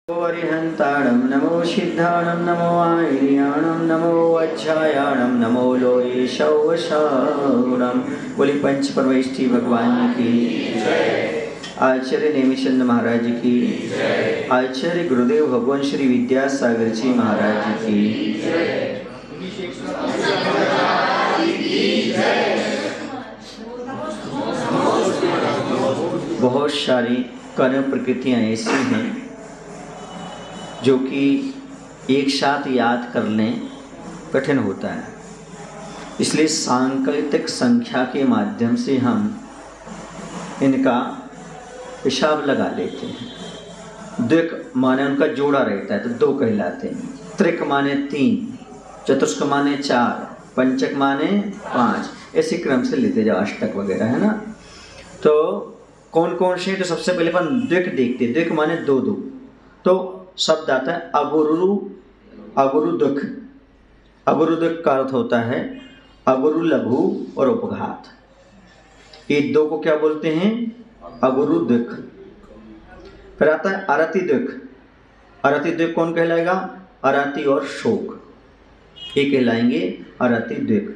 वरिहन्ताणं नमो सिद्धाणं नमो आयर्याणं नमो वज्रायाणं नमो लोये शौवशाणं। बोली पंच परमेष्ठी भगवान की, आचार्य नेमिचंद महाराज की, आचार्य गुरुदेव भगवान श्री विद्यासागर जी महाराज की। बहुत सारी कर्म प्रकृतियाँ ऐसी हैं जो कि एक साथ याद कर लें कठिन होता है, इसलिए सांकेतिक संख्या के माध्यम से हम इनका हिसाब लगा लेते हैं। द्विक माने उनका जोड़ा रहता है तो दो कहलाते हैं, त्रिक माने 3, चतुष्क माने 4, पंचक माने 5, ऐसे क्रम से लेते जाओ, अष्टक वगैरह है ना। तो कौन कौन से, तो सबसे पहले अपन द्विक देखते हैं। द्विक माने 2 2, तो शब्द आता है अगुरु अगुरु दुख। अगुरु दुख का अर्थ होता है अगुरु लघु और उपघात। ये दो को क्या बोलते हैं? अगुरु दुख। फिर आता है अरति दुख। अरति दुख कौन कहलाएगा? अरति और शोक, ये कहलाएंगे अरति दुख।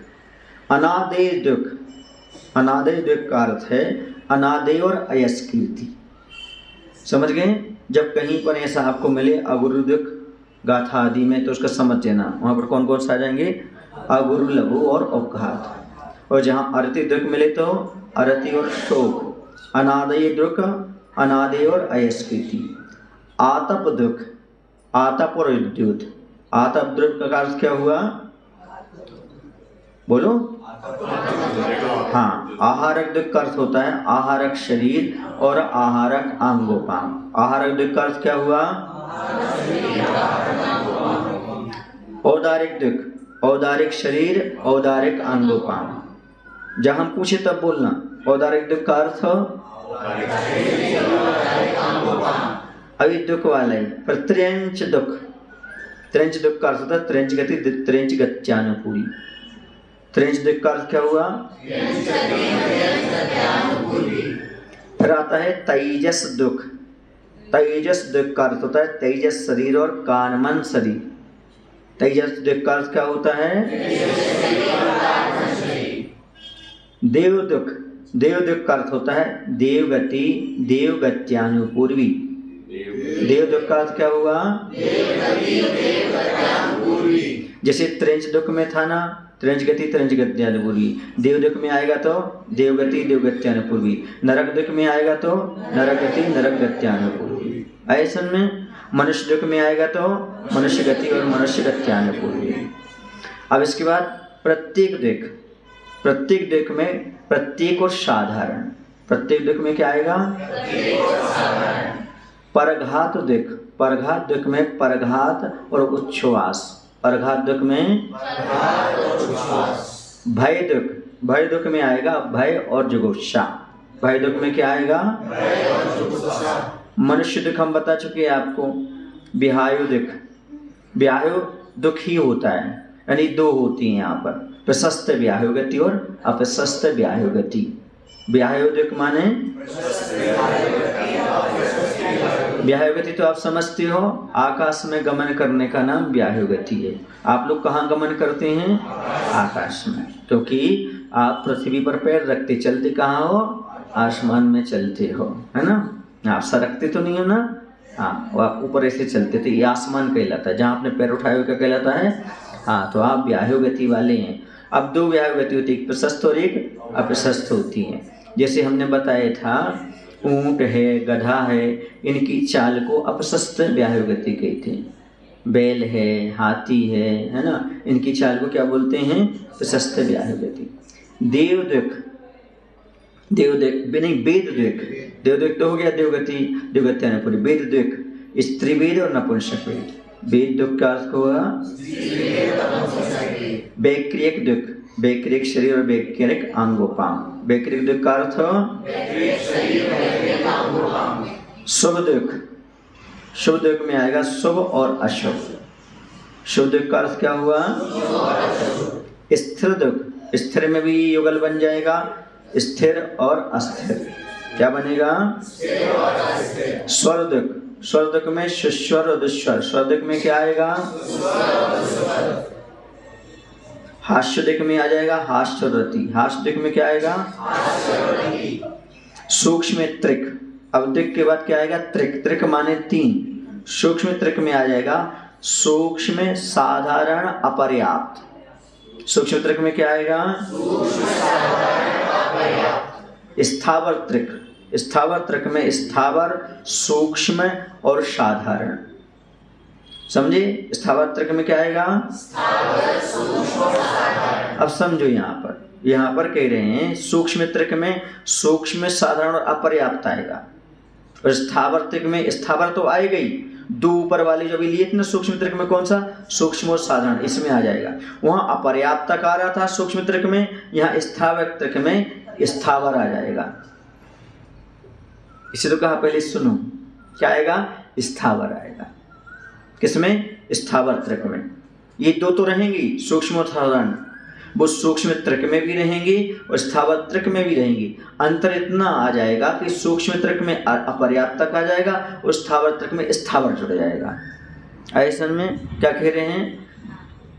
अनादेय दुख। अनादेय दुख का अर्थ है अनादेय और अयस्कृति। समझ गए? जब कहीं पर ऐसा आपको मिले अगुरु दुख गाथा आदि में, तो उसका समझ लेना वहाँ पर कौन कौन सा आ जाएंगे? अगुरु लघु और उपघात। और जहाँ अरति दुख मिले तो अरति और शोक, अनादय दुख, अनादय और अयस्कृति। आतप दुख, आतप और विद्युत। आतप दुख का अर्थ क्या हुआ? बोलो। हाँ, आहारक दुख का अर्थ होता है आहारक शरीर और आहारक अंगोपांग। आहारक दुख का अर्थ क्या हुआ? औदारिक दुख, औदारिक शरीर, औदारिक अंगोपांग। जब हम पूछे तब बोलना। औदारिक दुख का अर्थ अभी दुख वाला है। पर त्र्यंच दुख, त्र्यंच दुख का अर्थ होता है त्र्यंच गति, त्र्यंच गत्यानुकूली। त्र्यंच दुख का अर्थ क्या हुआ? फिर आता है तेजस दुख। तेजस दुख का अर्थ होता है तेजस शरीर और कानमन शरीर। तेजस दुख का अर्थ क्या होता है? देव दुख। देव दुख का अर्थ होता है देवगति, देवगत्यानुपूर्वी। देव दुख का अर्थ क्या हुआ? जैसे त्रिंच दुख में था ना, त्रिंच गति त्रिंच गत्यानुपूर्वी। देव दुख में आएगा तो देवगति देवगत्यानुपूर्वी। नरक दुख में आएगा तो नरक गति नरक गत्यानुपूर्वी। ऐसा में मनुष्य दुख में आएगा तो मनुष्य गति और मनुष्य गत्यानुपूर्वी। अब इसके बाद प्रत्येक दुख, प्रत्येक दुख में प्रत्येक और साधारण। प्रत्येक दुख में क्या आएगा? परघात दुख। परघात दुख में परघात और उच्छ्वास। परघात दुख में भय दुख। भय दुख में आएगा भय और जुगुप्सा। भय दुख में क्या आएगा? मनुष्य दुख हम बता चुके हैं आपको। विहायु दुख, विहायु दुख ही होता है, यानी दो होती हैं यहाँ पर, प्रशस्त विहायु गति और अप्रशस्त विहायु गति। विहायु दुख माने व्याहु गति तो आप समझते हो, आकाश में गमन करने का नाम व्याहु गति है। आप लोग कहाँ गमन करते हैं? आकाश में, क्योंकि आप पृथ्वी पर पैर रखते चलते कहाँ हो? आसमान में चलते हो, है ना। आप सरकते तो नहीं हो ना, हाँ, वो आप ऊपर ऐसे चलते थे, ये आसमान कहलाता है। जहाँ आपने पैर उठाए हुए क्या कहलाता है? हाँ, तो आप व्याहु गति वाले हैं। अब दो व्याहु गति होती है, एक प्रशस्त और एक अप्रशस्त होती है। जैसे हमने बताया था ऊंट है, गधा है, इनकी चाल को अपशस्त व्याहु गति कहते हैं। बैल है, हाथी है ना, इनकी चाल को क्या बोलते हैं? प्रशस्त व्याहु गति। देव दुख, देव दुख नहीं, वेद दुख। देव दुख तो हो गया देवगति देवगत्यानुपूर्वी। वेद दुख स्त्री वेद और नपुंसक वेद। वेद दुख का अर्थ हुआ वैक्रियक दुख, वैक्रियक शरीर और वैक्रियक अंगोपांग। वैक्रियक दुख का अर्थ शुभ दुख। शुभ दुख में आएगा शुभ और अशुभ। शुभ दुख का अर्थ क्या हुआ? स्थिर दुख। स्थिर में भी युगल बन जाएगा, स्थिर और अस्थिर। क्या बनेगा? स्वर दुख। स्वर्धक में सुस्वर और दुस्वर। स्वर्धक में क्या आएगा? हास्योदक में आ जाएगा हास्यरति। हास्योदक में क्या आएगा? सूक्ष्म में त्रिक। अब त्रिक के बाद क्या आएगा? त्रिक। त्रिक माने 3। सूक्ष्म त्रिक में आ जाएगा सूक्ष्म साधारण अपर्याप्त। सूक्ष्म त्रिक में क्या आएगा? स्थावर त्रिक। स्थावर त्रिक में स्थावर, सूक्ष्म और साधारण। समझे? स्थावर त्रिक में क्या आएगा? अब समझो यहाँ पर कह रहे हैं सूक्ष्म त्रिक में सूक्ष्म साधारण और अपर्याप्त आएगा, और स्थावर त्रिक में स्थावर तो आएगा ही, दो ऊपर वाले जो भी लिए थे ना सूक्ष्म त्रिक में, कौन सा? सूक्ष्म और साधारण, इसमें आ जाएगा। वहां अपर्याप्त आ रहा था सूक्ष्म त्रिक में, यहाँ स्थावर त्रिक में स्थावर आ जाएगा। इसे तो कहा पहले सुनो, क्या आएगा? स्थावर आएगा। किसमें? स्थावर त्रिक में। ये दो तो रहेंगी सूक्ष्म और साधारण, वो सूक्ष्म त्रिक में भी रहेंगी और स्थावर त्रिक में भी रहेंगी। अंतर इतना आ जाएगा कि सूक्ष्म त्रिक में अपर्याप्त तक आ जाएगा और स्थावर त्रिक में स्थावर जुड़ जाएगा। ऐसे में क्या कह रहे हैं?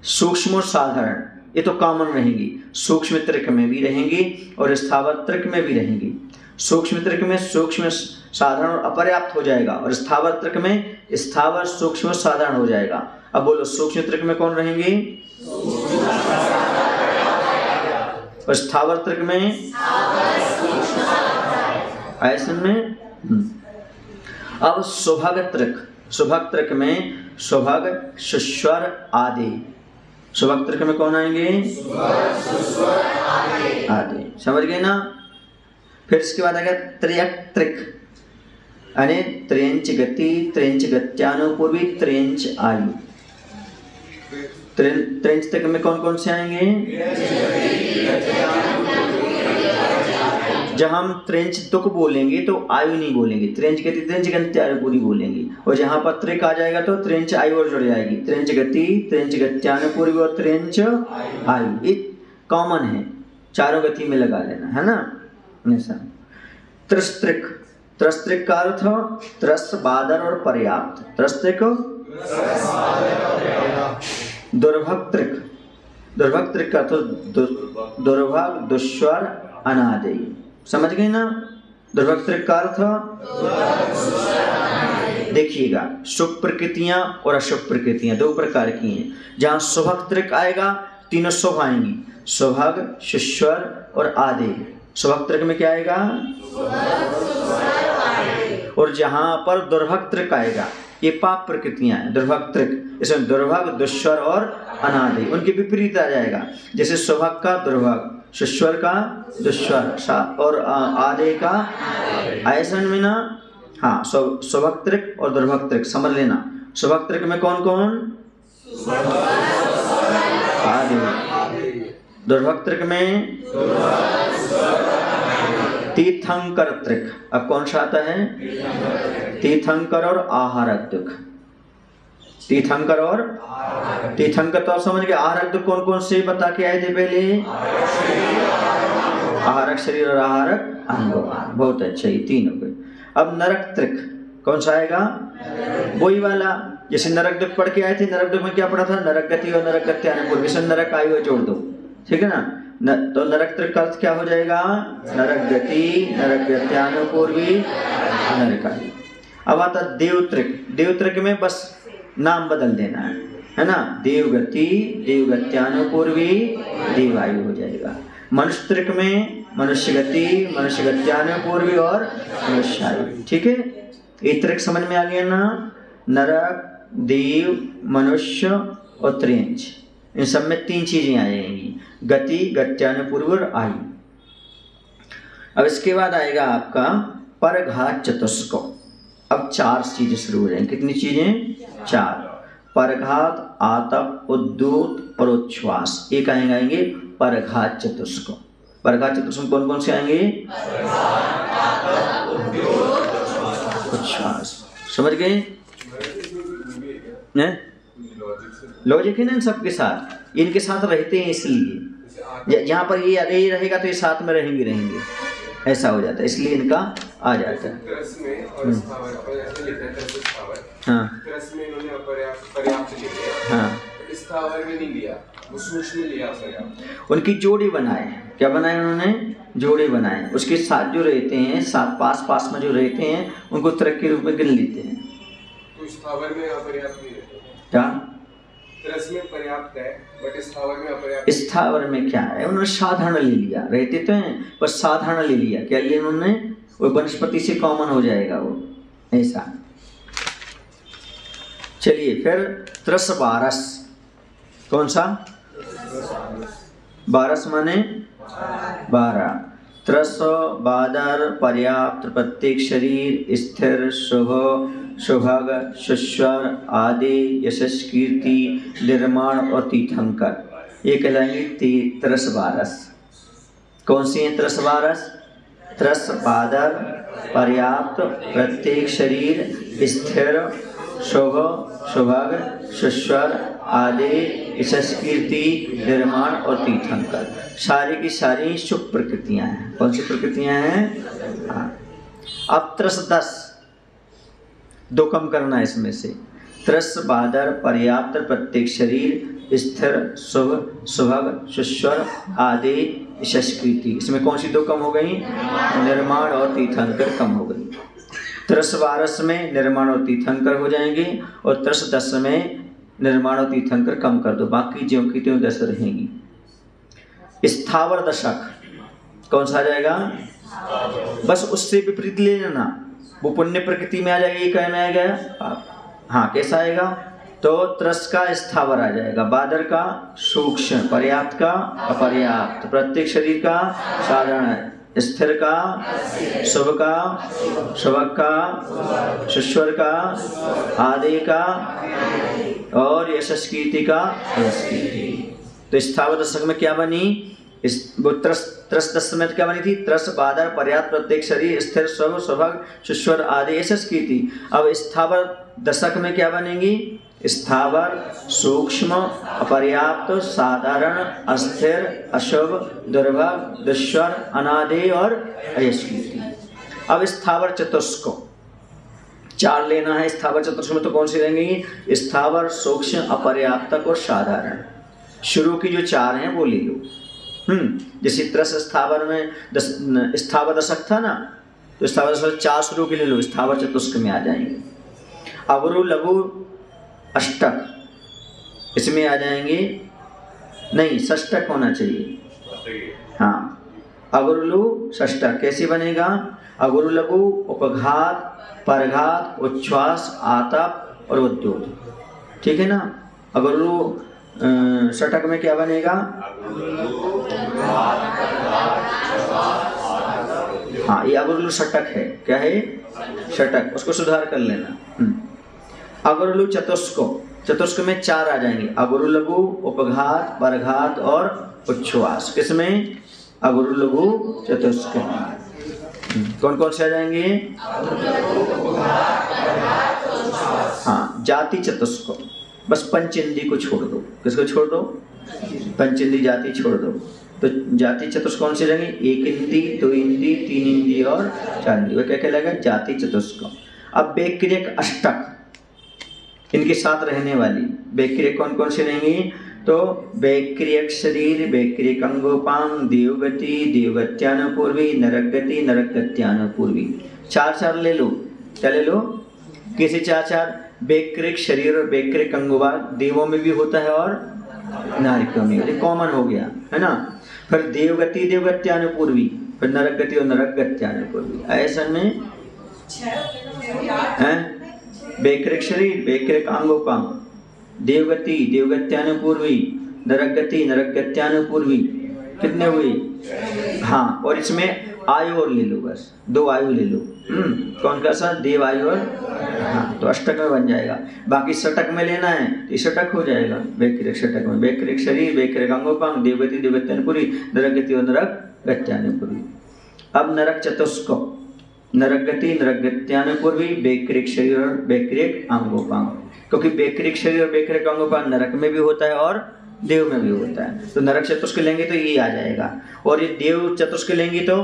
सूक्ष्म और साधारण ये तो कॉमन रहेंगी, सूक्ष्म त्रिक में भी रहेंगी और स्थावर त्रिक में भी रहेंगी। सूक्ष्म त्रिक में सूक्ष्म साधारण और अपर्याप्त हो जाएगा और स्थावर त्रिक में स्थावर, सूक्ष्म और साधारण हो जाएगा। अब बोलो सूक्ष्म त्रिक में कौन रहेंगे? और स्थावर त्रिक में ऐसे में। अब सुभग त्रिक। सुभग त्रिक में सुभग, सुस्वर आदि। सुभग त्रिक में कौन आएंगे? आदि। समझ गए ना? फिर इसके बाद आएगा त्र्यक त्रिक, यानी त्र्यंच गति, त्र्यंच गत्यानुपूर्वी, त्र्यंच आयु। त्र्यंच त्रिक में कौन कौन से आएंगे? जब हम त्र्यंच तुक बोलेंगे तो आयु नहीं बोलेंगे, त्र्यंच गति त्र्यंच गत्यानुपूर्वी बोलेंगे, और जहां पर त्रिक आ जाएगा तो त्र्यंच आयु और जुड़ जाएगी। त्र्यंच गति, त्र्यंच गत्यानुपूर्वी और त्र्यंच आयु, ये कॉमन है, चारों गति में लगा लेना है ना। त्रस्त्रिक। त्रस्त्रिक का अर्थ त्रस, बादर और पर्याप्त। त्रस्त्रिक। दुर्भक्त्रिक। दुर्भक्त्रिक का तो दुर्भग, दुस्वर, अनादेय। समझ गए ना? दुर्भक्त्रिक का अर्थ देखिएगा, शुभ प्रकृतियां और अशुभ प्रकृतियां दो प्रकार की हैं। जहां शुभक्त्रिक आएगा तीनों शुभ आएंगी, सुभग, सुस्वर और आदेय। सुभग त्रिक में क्या आएगा? और जहां पर दुर्भग त्रिक आएगा ये पाप प्रकृतियां हैं। दुर्भग त्रिक, इसमें दुर्भग, दुस्वर और अनादि उनके विपरीत आ जाएगा। जैसे सुभग का दुर्भग, सुस्वर का दुस्वर और आदि का ऐसन में ना। हाँ, सुभग त्रिक और दुर्भग त्रिक समझ लेना। सुभग त्रिक में कौन कौन? आदि। दुर्भग त्रिक में तीर्थंकर त्रिक। अब कौन सा आता है? तीर्थंकर और आहारक दुख। तीर्थंकर और तीर्थंकर तो आप समझ गए। आहारक दुख कौन कौन से बता के आए थे पहले? आहारक शरीर और आहारक अंग। बहुत अच्छा, ये तीन हो गए। अब नरक त्रिक कौन सा आएगा? वही वाला जैसे नरक दुख पढ़ के आए थे। नरक दुख में क्या पढ़ा था? नरक गति और नरक गत्यानुपूर्वी। नरक आयु जोड़ दो, ठीक है ना। तो नरक त्रिक का अर्थ क्या हो जाएगा? नरक गति, नरक गत्यानुपूर्वी, नरक आयु। अब आता देव त्रिक। देव त्रिक में बस नाम बदल देना है ना। देवगति, देवगत्यानुपूर्वी, देवायु हो जाएगा। मनुष्य त्रिक में मनुष्य गति, मनुष्य गत्यानुपूर्वी और मनुष्य आयु। ठीक है, ये त्रिक समझ में आ गया ना। नरक, देव, मनुष्य और त्रियंच, इन सब में तीन चीजें आ जाएंगी, गति, गत्यानुपूर्वी और आयु। अब इसके बाद आएगा आपका परघात चतुष्क। अब चार चीजें शुरू हो जाएंगी। कितनी चीजें? चार। परघात, आतप, उद्दूत और उच्छ्वास, एक आएंगे परघात चतुष्क। परघात चतुष्क कौन कौन से आएंगे? उच्छ्वास। समझ गए? लॉजिक है ना इन सबके साथ, इनके साथ रहते हैं इसलिए। यहाँ पर ये अरे रहेगा तो ये साथ में रहेंगे। ऐसा हो जाता है, इसलिए इनका आ जाता है। त्रस में और स्थावर पर ऐसे लिखा है, त्रस स्थावर। हाँ त्रस में इन्होंने पर्याप्त लिख दिया। हाँ, स्थावर में नहीं लिया, वो सूक्ष्म लिया पर्याप्त। उनकी जोड़ी बनाए। क्या बनाए उन्होंने? जोड़े बनाए। उसके साथ जो रहते हैं, साथ पास पास में जो रहते हैं, उनको तरक के रूप में गिन लेते हैं। तो स्थावर में अपर्याप्त नहीं रहते क्या? त्रस में पर्याप्त है, बट स्थावर में अपर्याप्त। स्थावर में क्या है, उन्होंने साधारण ले लिया। रहते तो हैं पर साधारण ले लिया। क्या लिया उन्होंने? वो वनस्पति से कॉमन हो जाएगा वो, ऐसा। चलिए फिर त्रस बारस। कौन सा? बारस माने 12। त्रस बादर पर्याप्त प्रत्येक शरीर स्थिर शुभ सुभग सुस्वर आदि यशस कीर्ति निर्माण और तीर्थंकर, ये कहलाएंगे त्रस बारस। कौन सी है त्रस बारस? त्रस बादर पर्याप्त प्रत्येक शरीर स्थिर शुभ सुभग सुस्वर आदि यशस कीर्ति निर्माण और तीर्थंकर, सारी की सारी शुभ प्रकृतियां हैं। कौन सी प्रकृतियां हैं? हाँ। अब त्रस 10, 2 कम करना है इसमें से। त्रस बादर पर्याप्त प्रत्येक शरीर स्थिर शुभ सुभग सुस्वर आदि यशस कीर्ति, इसमें कौन सी 2 कम हो गई? निर्माण और तीर्थंकर कम हो गई। त्रस 12 में निर्माण और तीर्थंकर हो जाएंगे, और त्रस 10 में निर्माण और तीर्थंकर कम कर दो, बाकी ज्यों की त्यों 10 रहेंगी। स्थावर दशक कौन सा आ जाएगा? बस उससे विपरीत ले लेना, वो पुण्य प्रकृति में आ जाएगा। ये कहना है गया। हाँ, कैसा आएगा? तो त्रस का स्थावर आ जाएगा, बादर का सूक्ष्म, पर्याप्त का अपर्याप्त, प्रत्येक शरीर का साधारण, स्थिर का शुभ का शुभक का सुस्वर का आदि का और यशस कीर्ति का यश कीर्ति। तो स्थावर दशक में क्या बनी? वो त्रस 10 में क्या बनी थी? त्रस बादर पर्याप्त प्रत्येक शरीर स्थिर शुभ सुभग सुस्वर आदि यशस कीर्ति। अब स्थावर दशक में क्या बनेंगी? स्थावर सूक्ष्म अपर्याप्त साधारण अस्थिर अशुभ दुर्भग दुस्वर अनादि और अयश कीर्ति। अब स्थावर चतुष्को 4 लेना है। स्थावर चतुष्क में तो कौन सी रहेंगी? स्थावर सूक्ष्म अपर्याप्तक और साधारण। शुरू की जो 4 हैं वो ले लो। जैसे त्रस स्थावर में स्थावर दशक था ना, तो स्थावर दशक 4 शुरू के ले लो, स्थावर चतुष्क में आ जाएंगे। अवरु लघु अष्टक इसमें आ जाएंगे, नहीं षष्टक होना चाहिए। हाँ, अगुरुलु षष्टक कैसे बनेगा? अगुरु लघु उपघात परघात उच्छ्वास आतप और उद्योग, ठीक है ना। अगुरु षटक में क्या बनेगा? हाँ, ये अगुरुलु षटक है। क्या है? षटक, उसको सुधार कर लेना। अगुरुलु चतुष्को, चतुष्क में 4 आ जाएंगे। अगुरु लघु उपघात परघात और उच्छ्वास, किसमें? अगुरु लघु चतुष्क। कौन कौन से आ जाएंगे? हाँ, जाति चतुष्को, बस पंचेंदी को छोड़ दो। किसको छोड़ दो? पंचेंदी जाति छोड़ दो। तो जाति चतुष्क कौन से रहेंगे? 1 इंद्री 2 इंद्री 3 इंद्री और 4 इंद्री, वो क्या कहलाएगा? जाति चतुष्क। अब वैक्रियक अष्टक, इनके साथ रहने वाली वैक्रियक कौन कौन से रहेंगी? तो वैक्रियक शरीर वैक्रियक अंगोपांग देवगति देवगत्यानुपूर्वी नरकगति नरकगत्यानुपूर्वी। 4 ले लो। क्या ले लो? कैसे 4? वैक्रियक शरीर और वैक्रियक अंगोपांग देवों में भी होता है और नारिकों में, ये कॉमन हो गया है ना। फिर देवगति देवगत्यानुपूर्वी, फिर नरकगति और नरकगत्यानुपूर्वी। ऐसा में वैक्रियक शरीर वैक्रियक अंगोपांग देवगति देवगत्यानुपूर्वी नरकगति नरकगत्यानुपूर्वी, कितने हुए? हाँ, और इसमें आयु और ले लो, बस 2 आयु ले लो। कौन का सा? देव आयु और हाँ, तो अष्टक में बन जाएगा। बाकी षटक में लेना है तो षटक हो जाएगा। वैक्रियक षटक में वैक्रियक शरीर वैक्रियक अंगोपांग देवगति देवगत्यानुपूर्वी नरकगति और नरकगत्यानुपूर्वी। अब नरक चतुष्को, नरकगति नरकगत्यानुपूर्वी वैक्रियक शरीर और वैक्रियक अंगोपांग, क्योंकि वैक्रियक शरीर और वैक्रियक अंगोपांग नरक में भी होता है और देव में भी होता है। तो नरक चतुष्क लेंगे तो ये आ जाएगा, और ये देव चतुष्क लेंगे तो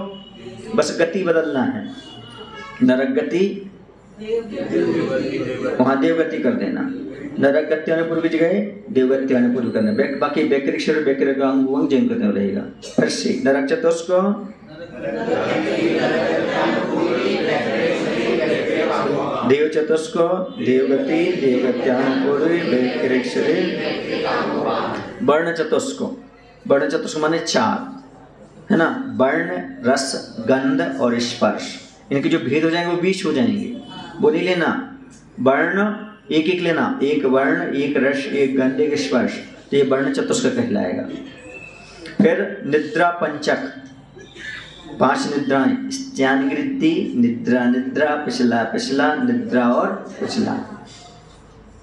बस गति बदलना है। नरक गति वहाँ देवगति कर देना, नरक गति आने पूर्व की जगह देवगति आने पूर्व करना। बाकी वैकृक शरीर वैकृक अंग जैन करते रहेगा। फिर से नरक चतुष्को देव चतुष्को देवगति देवगत्यानुपूर्वी वैकृक शरीर। वर्ण चतुष्को, वर्ण चतुष्को माने 4 है ना, वर्ण रस गंध और स्पर्श, इनके जो भेद हो जाएंगे वो 20 हो जाएंगे। वो नहीं लेना, वर्ण एक एक लेना, एक वर्ण एक रस एक गंध एक स्पर्श, तो ये वर्ण चतुष्क कहलाएगा। फिर निद्रा पंचक, 5 निद्राएं, ज्ञानवृत्ति निद्रा निद्रा पिछला पिछला निद्रा और पिछला,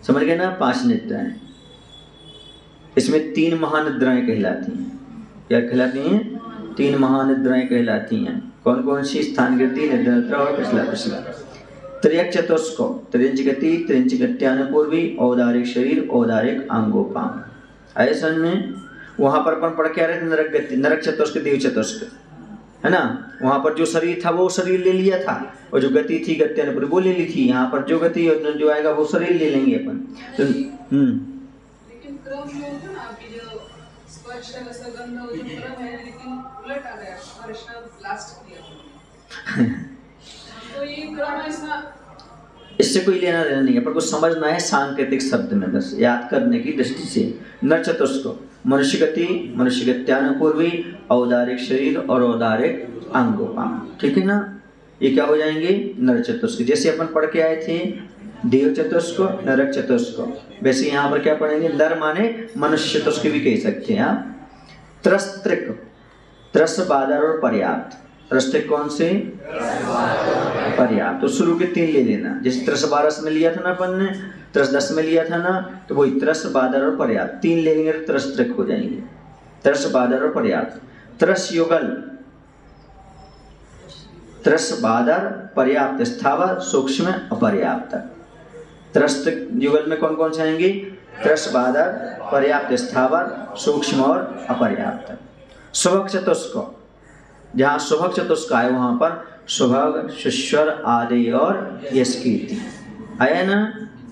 समझ गए ना। 5 निद्राएं, इसमें 3 महानिद्राएं कहलाती हैं। क्या कहलाती हैं? 3 महानिद्राएं कहलाती हैं। कौन कौन सी? स्थानवृत्ति निद्रा निद्रा और पिछला पिछला। त्रयक चतुष्को, त्रिंच गति त्रिंच गत्यानुपूर्वी औदारिक शरीर औदारिक अंगोपांग। ऐसा में वहां पर अपन पढ़ के आ रहे थे नरक गति, नरक चतुष्क देव चतुष्क है ना। वहां पर जो शरीर था वो शरीर ले लिया था, और जो गति थी गत्यानुपूर्वी वो ले ली थी। यहाँ पर जो गति जो आएगा वो शरीर ले लेंगे अपन। तो लेकिन क्रम में होता ना आपकी जो स्पर्श रसगंध जो क्रम है, लेकिन उलट आ गया, स्पर्श लास्ट किया तो ये क्रम ऐसा। इससे कोई लेना देना नहीं है, पर कुछ समझना है सांकेतिक शब्द में, बस याद करने की दृष्टि से। नर चतुष्को मनुष्य गति मनुष्य गत्यानुपूर्वी औदारिक शरीर और औदारिक अंगोपांग, ठीक है ना। ये क्या हो जाएंगे? नर चतुष्क। जैसे अपन पढ़ के आए थे देव चतुष्को नरक चतुष्को, वैसे यहाँ पर क्या पढ़ेंगे? नर माने मनुष्य चतुष्क भी कह सकते हैं आप। त्रस्त्रिक, त्रस बादर और पर्याप्त। त्रस्त्रिक कौन से? पर्याप्त। तो शुरू के 3 ले लेना, जैसे त्रस 12 में लिया था ना अपन ने, त्रस 10 में लिया था ना, तो वही त्रस बादर और पर्याप्त 3 ले लेंगे तो त्रस्त्रिक हो जाएंगे। त्रस बादर और पर्याप्त। त्रस युगल, त्रस बादर पर्याप्त स्थावर सूक्ष्म अपर्याप्त। त्रस्त युगल में कौन कौन से आएंगे? त्रस बादर पर्याप्त स्थावर सूक्ष्म और अपर्याप्त। सुभग चतुष्क, जहाँ सुभग चतुष्क आए वहाँ पर सुभग शिश्वर आदि और यश कीर्ति आया ना।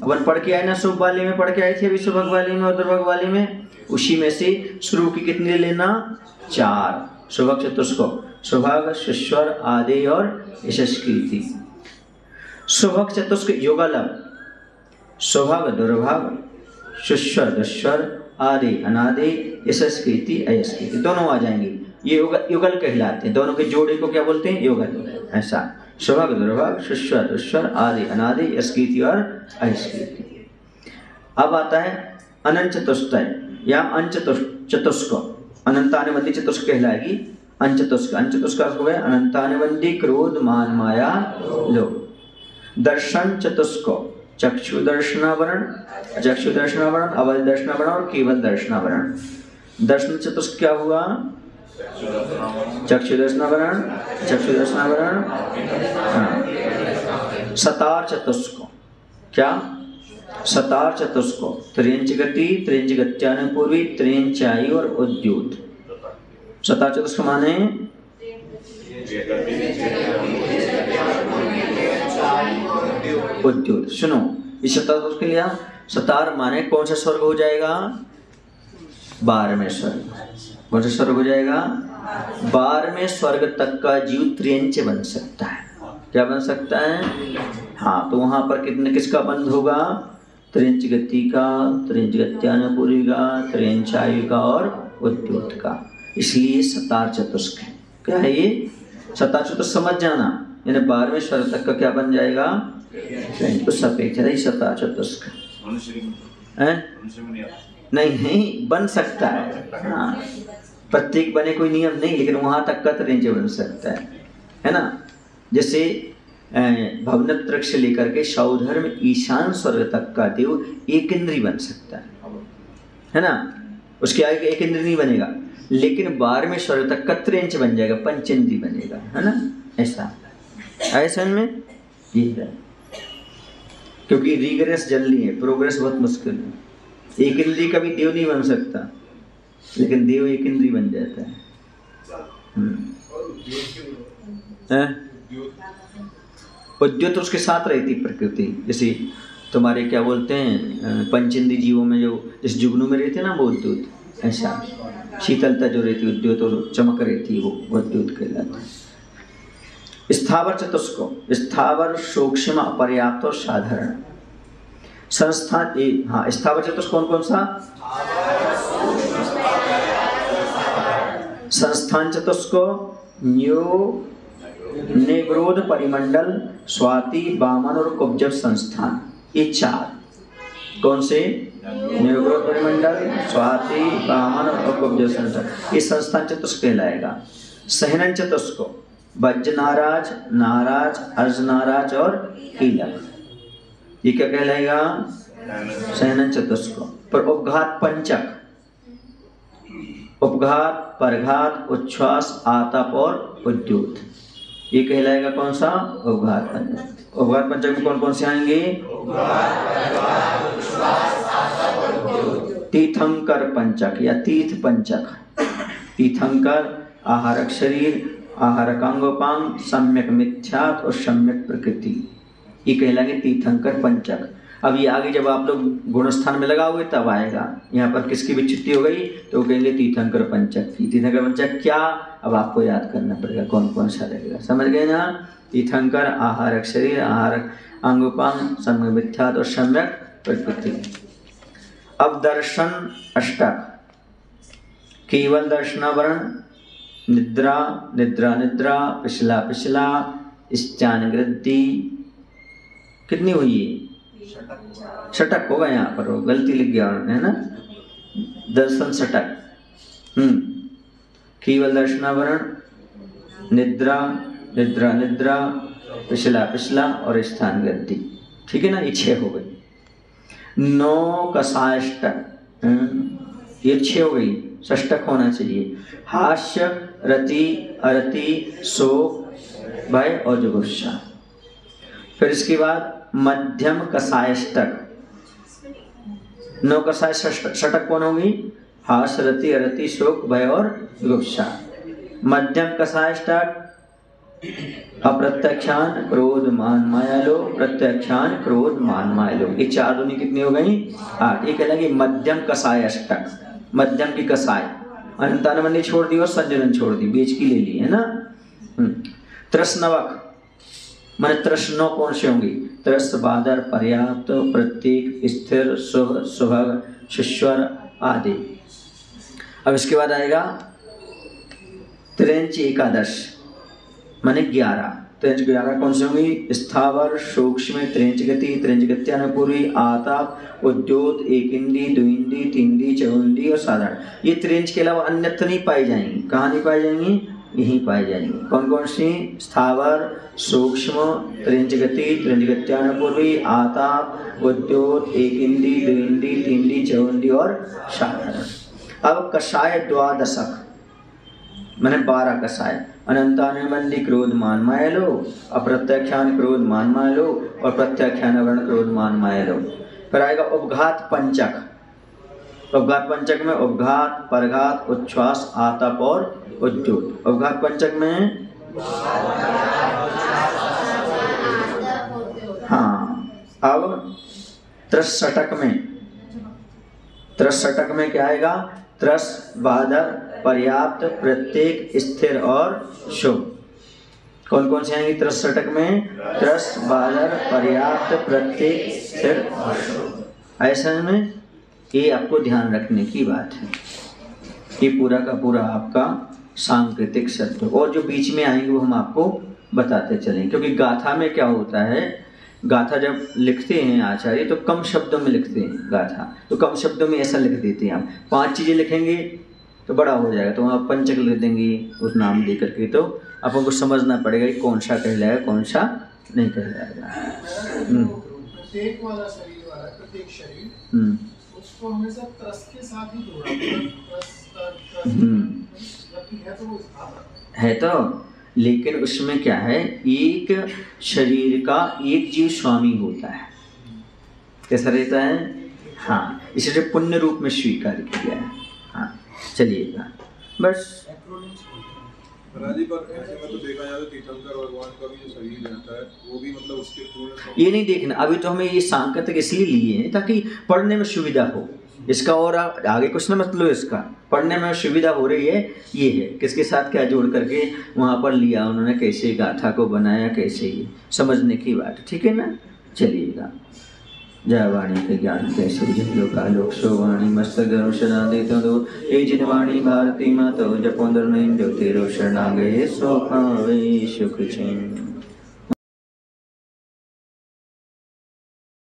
अपन पढ़ के आए ना, शुभ वाले में पढ़ के आए थे अभी, सुभग वाले में और दुर्भग वाले में। उसी में से शुरू की कितने लेना? 4। सुभग चतुष्क सुभग शिश्वर आदि और यश कीर्ति। सुभग चतुष्क युगल, सुभग दुर्भग शिश्वर दुश्वर आदि अनादि यश कीर्ति अयश कीर्ति, दोनों आ जाएंगे। ये युगल कहलाते हैं, दोनों के जोड़े को क्या बोलते हैं? युगल। ऐसा सुभग दुर्भग शिश्वर दुश्वर आदि अनादि यश कीर्ति और अयश कीर्ति। अब आता है अनंत चतुष्टय या चतुष्क, अनंतानुबंधी चतुष्क कहलाएगी। अंचतुष्क, अंचतुष्क हो गया अनंतानुबंधी क्रोध मान माया लोभ। दर्शन चतुष्क चक्षु दर्शनावरण चक्षु दर्शनावरण अवध दर्शनावरण और केवल दर्शनावरण। दर्शन चतुष्क क्या हुआ? चक्षु दर्शनावरण चक्षु दर्शनावरण। सतार चतुष्क क्या? सतार चतुष्क त्रिंच गति त्रिंच गत्यानुपूर्वी त्रिंचाई और उद्युत। सतार चतुष्क माने उद्युत। सुनो, इस सतार चतुष्क के लिए सतार माने कौन सा स्वर्ग हो जाएगा? 12वें स्वर्ग। कौन सा स्वर्ग हो जाएगा? 12वें स्वर्ग तक का जीव त्रिंच बन सकता है। क्या बन सकता है? हाँ, तो वहां पर कितने किसका बंध होगा? त्रिंच गति का त्रिंच गत्यानुपूर्वी का त्रिंच आयु का और उद्युत का। इसलिए सतार चतुष्क है। क्या है ये? सतार चतुष्क समझ जाना, यानी 12वें स्वर्ग तक का क्या बन जाएगा? उस अपेक्षा ही सतार चतुष्क नहीं बन सकता है। हाँ, प्रत्येक बने कोई नियम नहीं, लेकिन वहां तक का त्रिंच बन सकता है ना। जैसे भवनत्रक से लेकर के सौधर्म ईशान स्वर्ग तक का देव एक इंद्री बन सकता है ना। उसके आगे एक इंद्री नहीं बनेगा, लेकिन 12वें स्वर्ग तक का त्रिंच बन जाएगा, पंचेंद्री बनेगा, है ना। ऐसा में ये है, क्योंकि रिग्रेस जल्दी है, प्रोग्रेस बहुत मुश्किल है। एक इंद्री कभी देव नहीं बन सकता, लेकिन देव एक इंद्री बन जाता है। उद्योत उसके साथ रहती प्रकृति। जैसे तुम्हारे क्या बोलते हैं पंचेंद्री जीवों में जो इस जुगनू में रहते हैं ना वो उद्योत, ऐसा शीतलता जो रहती उद्योत और चमक रहती वो उद्योत कहलाता है। स्थावर चतुष्क, स्थावर सूक्ष्म अपर्याप्त और साधारण। संस्थान हाँ स्थावर चतुष्क कौन कौन सा? संस्थान चतुष्क न्यू निग्रोध परिमंडल स्वाति वामन और कुब्ज संस्थान, ये चार कौन से? निग्रोध परिमंडल स्वाति वामन और कुब्ज संस्थान, ये संस्थान चतुष्क कहलाएगा। सहनन चतुष्क वज्रनाराज नाराज अर्जनाराज और कीलक, ये क्या कहलाएगा? सहनन चतुष्क। पर उपघात पंचक उपघात परघात उच्छ्वास आतप और उद्योत, ये कहलाएगा कौन सा? उपघात पंचक। उपघात पंचक में कौन कौन से आएंगे? तीर्थंकर पंचक या तीर्थ पंचक। तीर्थंकर आहारक शरीर, आहारकांगोपांग, सम्यक मिथ्यात् और सम्यक प्रकृति, ये कहलाएंगे तीर्थंकर पंचक। अब ये आगे जब आप लोग गुणस्थान में लगाओगे तब आएगा। यहाँ पर किसकी विच्छित्ति हो गई तो वो कहेंगे तीर्थंकर पंचक की। तीर्थंकर पंचक क्या, अब आपको याद करना पड़ेगा कौन कौन सा रहेगा, समझ गए ना? तीर्थंकर आहारक शरीर, आहारक अंगोपांग, सम्यक मिथ्यात् और सम्यक प्रकृति। अब दर्शन अष्टक, केवल दर्शनावरण, निद्रा निद्रा निद्रा, पिछला पिछला, स्थानवृद्धि, कितनी हुई है? षटक होगा, यहाँ पर वो गलती लिख गया है ना, दर्शन षटक। केवल दर्शनावरण, निद्रा निद्रा निद्रा, पिछला पिछला और स्थानवृद्धि, ठीक है ना, ये 6 हो गई। 9 कषायष्टक, ये 6 हो गई, षष्टक होना चाहिए। हास्य रति अरति शोक भय और जुगुप्सा। फिर इसके बाद मध्यम कषायष्टक, 9 कषाय षटक कौन होगी? हास्य रति अरति शोक भय और जुगुप्सा। मध्यम कषायष्टक अप्रत्यक्षान क्रोध मान माया लो, प्रत्यक्षान क्रोध मान माया लो, ये 4 दूनी कितनी हो गई? 8। ये कहलाएगी मध्यम कषायष्टक, मध्यम की कषाय। अनंतानवनी छोड़ दी और संजनन छोड़ दी, बीच की ले ली है ना। तृष्णवक माने तृष्णों कौन से होंगी? त्रस बादर पर्याप्त प्रत्येक स्थिर शुभ सुभग शिश्वर आदि। अब इसके बाद आएगा त्रेंच एकादश माने 11। त्रेंच 11 कौन से होंगी? स्थावर सूक्ष्म त्रेंच गति, त्रेंच गत्यानुपूर्वी, आताप, उद्योत, एकिंदी, द्विंदी, तीनदी, चौंदी और साधारण। ये त्रेंच के अलावा अन्यत्र नहीं पाई जाएंगी। कहाँ नहीं पाई जाएंगी? यहीं पाई जाएंगी। कौन कौन सी? स्थावर सूक्ष्म त्रेंच गति, त्रेंच गत्यानुपूर्वी, आताप, उद्योत, एकिंदी, द्विंदी, तीनदी, चौंदी और साधारण। अब कषाय द्वादशक मैंने 12 कषाय। अनंतानुबंधी क्रोध मान माया लो, अप्रत्यक्षान क्रोध मान माया लो और प्रत्यक्षान वर्ण क्रोध मान माया लो। फिर आएगा उपघात पंचक। उपघात पंचक में उपघात परघात उच्छ्वास आतप और उद्योत। उपघात पंचक में हाँ। अब त्रसटक में क्या आएगा? त्रस बादर पर्याप्त प्रत्येक स्थिर और शुभ। कौन कौन से आएंगे त्रसटक में? त्रस बादर पर्याप्त प्रत्येक स्थिर और शुभ। ऐसा में ये आपको ध्यान रखने की बात है। ये पूरा का पूरा आपका सांकेतिक शब्द और जो बीच में आएंगे वो हम आपको बताते चलेंगे, क्योंकि गाथा में क्या होता है, गाथा जब लिखते हैं आचार्य तो कम शब्दों में लिखते हैं गाथा, तो कम शब्दों में ऐसा लिख देते हैं। हम 5 चीज़ें लिखेंगे तो बड़ा हो जाएगा, तो आप पंचक लिख देंगे उस नाम दे करके, तो आपको समझना पड़ेगा कि कौन सा कहलाएगा कौन सा नहीं कहलाएगा। प्रत्येक वाला शरीर वाला प्रत्येक शरीर उसको हमेशा त्रस के साथ ही जोड़ा है तो, लेकिन उसमें क्या है, एक शरीर का एक जीव स्वामी होता है। कैसा रहता है? हाँ, इसे पुण्य रूप में स्वीकार किया है। हाँ, चलिएगा बस। राजी पर ऐसे में तो देखा जाए तो तीर्थंकर भगवान का भी जो शरीर रहता है वो भी मतलब उसके पूर्ण ये नहीं देखना। अभी तो हमें ये सांकेतिक इसलिए लिए हैं ताकि पढ़ने में सुविधा हो। इसका और आगे कुछ ना मतलब, इसका पढ़ने में सुविधा हो रही है। ये है किसके साथ क्या जोड़ करके वहाँ पर लिया उन्होंने, कैसे गाथा को बनाया, कैसे ये समझने की बात। ठीक है ना, चलिएगा। जय वाणी के ज्ञान कैसे जलो का लोक सो वाणी मस्तक रोशना दे तो ए जिन वाणी भारती मातो जपोंदर नहीं जो तेरो शरणागए सो पावे सुख चैन।